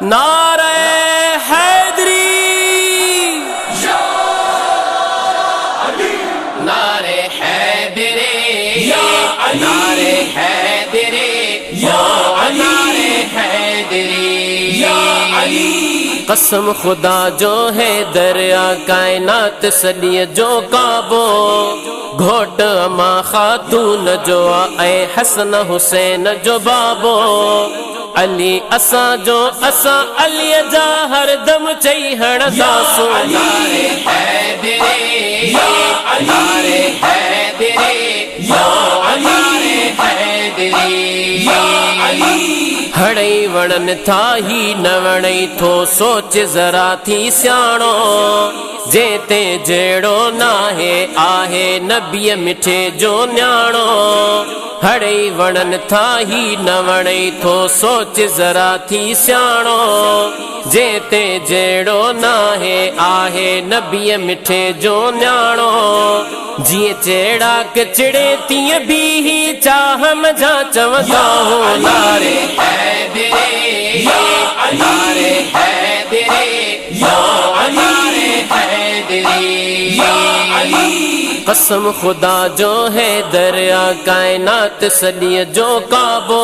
नारे हैदरी, नारे हैदरी, नारे हैदरी, नारे हैदरी। कसम खुदा जो है दरिया कायनात सदिय जो काबो, घोट अमा खातून जो ऐ हसन हुसैन जो बाबो। अली असा जो असा अली जा हर दम चई हणदासो। नारे हैदरी, नारे हैदरी, नारे हैदरी। हड़ई वणन था ही न वणई थो सोच जरा थी सियाणो, जेते जेड़ो नाहे आहे नबीअ मिठे जो न्याणो। हड़ई वणन था ही न वणई थो सोच जरा थी सियाणो, जेते जेड़ो नाहे आहे नबीअ मिठे जो न्याणो। जिए चेड़ा के चिड़े तीअं बि ही चाह मजा चवंदा हो। नारे हैदरी, नारे हैदरी, नारे हैदरी। कसम खुदा जो है दरिया कायनात सदिय जो काबो,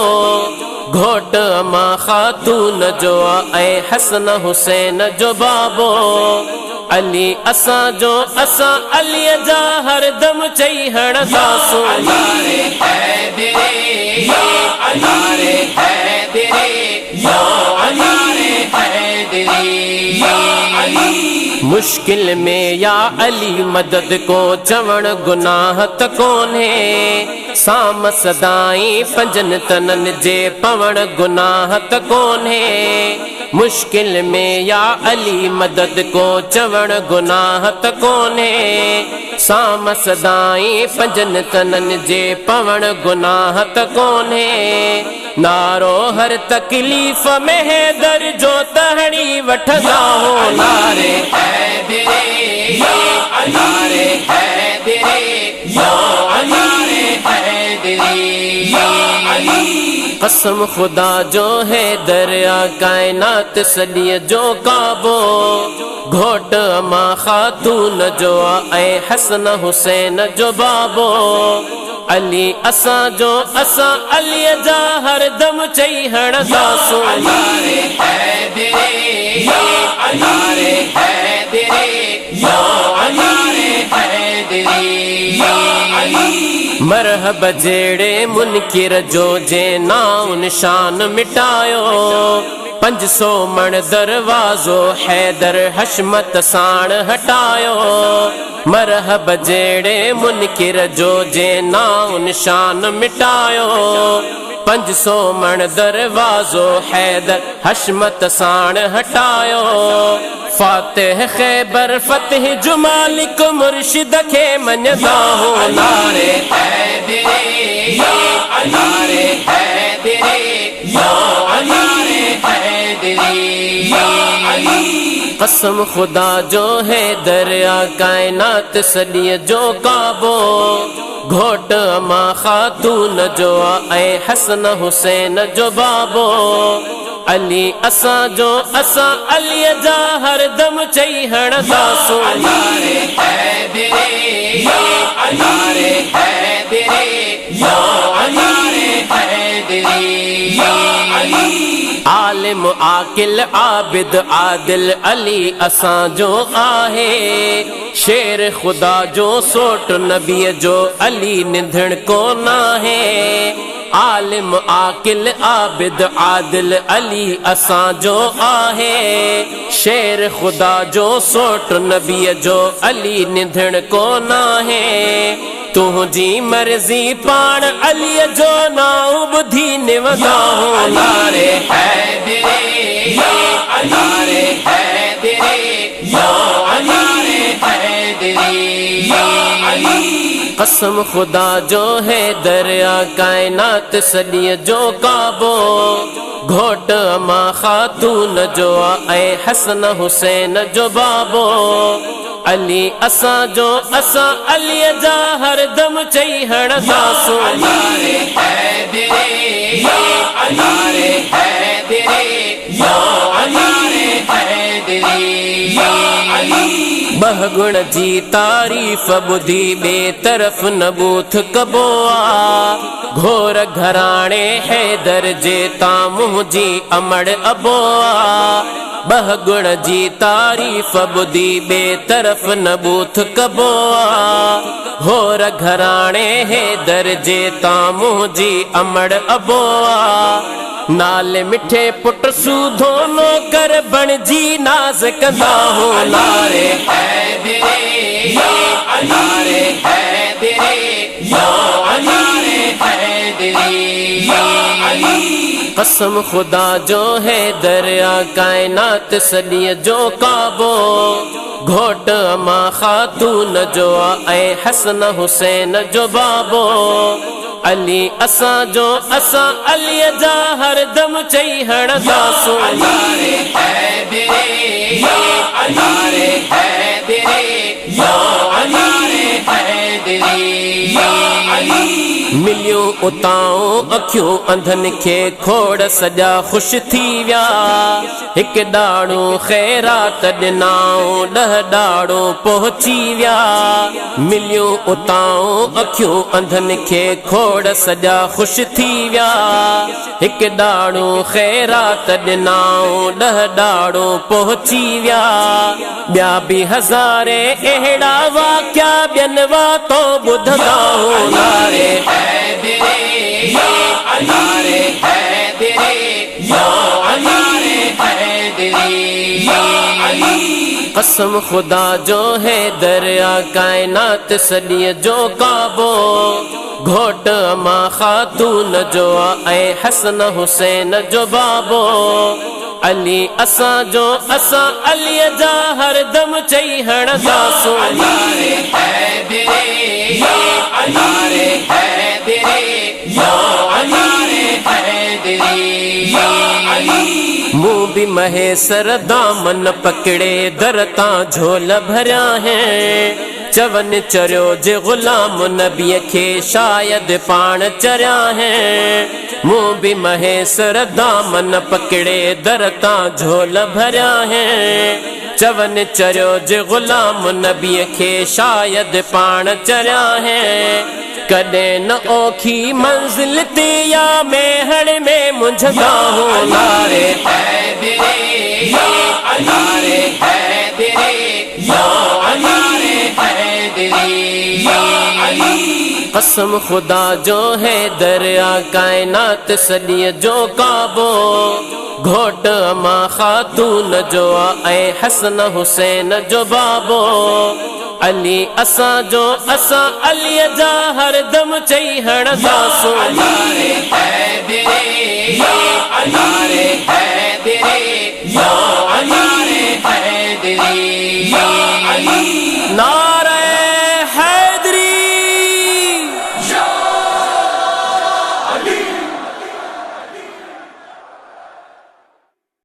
घोट अमा खातून जो ऐ हसन हुसैन जो बाबो। अली असा जो असा अली जा हर दम चई हणदासो। नारे हैदरी, नारे हैदरी, नारे हैदरी। मुश्किल में या अली मदद को चवण गुनाह त कोन्हे, साम सदाई पंजन तनन जे पवण गुनाह त कोन्हे। मुश्किल में या अली मदद को चवण गुनाह त कोन्हे, साम सदाई पंजन तनन जे पवण गुनाह त कोन्हे। नारो हर तकलीफ़ में हैदर जो तहड़ी वठंदा हो। नारे हैदरी, नारे हैदरी, नारे हैदरी। कसम खुदा जो है दरिया कायनात सदिय जो काबो, घोट अमा खातून जो ऐ हसन हुसैन जो बाबो। अली असा जो असा अली जा हर दम चई हणदासो। नारे हैदरी, नारे हैदरी, नारे हैदरी। मरहब जेड़े मुनकिर जो जे नाउन शान मिटायो, 500 मण दरवाजो हैदर हशमत साण हटायो। मरहब जेड़े मुनकिर जो जे नाउन शान मिटायो, 500 मण दरवाजो हैदर हशमत साण हटायो। फातिह खैबर फतेह जो मालिक मुर्शिद के मञदा हो। नारे हैदरी, नारे हैदरी, नारे हैदरी। कसम खुदा जो है दरिया कायनात सदिय जो काबो, घोट अमा खातून जो ऐ हसन हुसैन जो बाबो। अली असा जो असा अली जा हर दम चई हणदासो। नारे हैदरी, नारे हैदरी, नारे हैदरी। आलिम आकिल आबिद आदिल अली असा जो आहे, शेर खुदा जो सोट नबी जो अली निधन को नाहे। आलिम आकिल आबिद आदिल अली असा जो आहे, शेर खुदा जो सोट नबी जो अली निधन को नाहे। तुझी मर्जी पाण अली जो नाउ बुधी निवदा हो। नारे हैदरी, नारे हैदरी, नारे हैदरी। कसम खुदा जो है दरिया कायनात सदिय जो काबो, घोट अमा खातून जो ऐ हसन हुसैन जो बाबो। अली असा जो असा अली जा हर दम चई हणदासो। नारे हैदरी, नारे हैदरी, बहगुण जी तारीफ़ ॿुधी ॿिए तरफ़ न बूथ कबो आ घोर घराणे हैदर जे तां मुंहिंजी अमड़ अबो आ बहगुण जी तारीफ़ ॿुधी ॿिए तरफ़ न बूथ कबो आ घोर घराणे हैदर जे तां मुंहिंजी अमड़ अबो आ नाले मिठे पुट सूधो नौकर बणजी नाज़ कंदा हो नारे हैदरे नारे हैदरे नारे हैदरे कसम खुदा जो है दरिया कायनात सॾीअ जो काबो घोट अमा ख़ातून जो ऐं हसन हुसैन जो बाबो अली असां जो असां अलीअ जा हरदम चई हणंदासूं नारे हैदरे नारे हैदरे नारे हैदरे मिलियूं उताऊं अखियूं अंधनि खे खोड़ सॼा ख़ुशि थी विया हिकु ॾाड़ो ख़ैरात ॾिनाऊं 10 ॾाड़ो पहुची विया मिलियूं उताऊं अखियूं अंधनि खे खोड़ सॼा ख़ुशि थी विया हिकु ॾाड़ो ख़ैरात ॾिनाऊं 10 ॾाड़ो पहुची विया ॿिया बि हज़ारे अहिड़ा वाक़िया ॿियनि वातो ॿुधंदा हो नारे नारे हैदरे नारे हैदरे कसम खुदा जो है दरिया कायनात सॾीअ जो काबो घोट अमा ख़ातून जो ऐं हसन हुसैन जो बाबो अली असां जो असां अलीअ जा हरदम चई हणंदासूं नारे हैदरे नारे हैदरे नारे हैदरे मूं भी महेसर दामन पकड़े दर तां झोल भरिया हैं चवन चरियो जे ग़ुलाम नबीअ खे शायद पाण चरिया हैं मूं भी महेसर दामन पकड़े दर तां झोल भरिया हैं चवन चरियो जे ग़ुलाम नबीअ खे शायद पाण चरिया हैं कॾहिं न ओखी मंज़िल ते या मेहण में मुंझंदा हो नारे हैदरे नारे हैदरे नारे हैदरे कसम खुदा जो है दरिया कायनात सॾीअ जो काबो घोट अमा ख़ातून जो ऐं हसन हुसैन जो बाबो अली असां जो असां अलीअ जा हरदम चई हणंदासूं नारे हैदरे नारे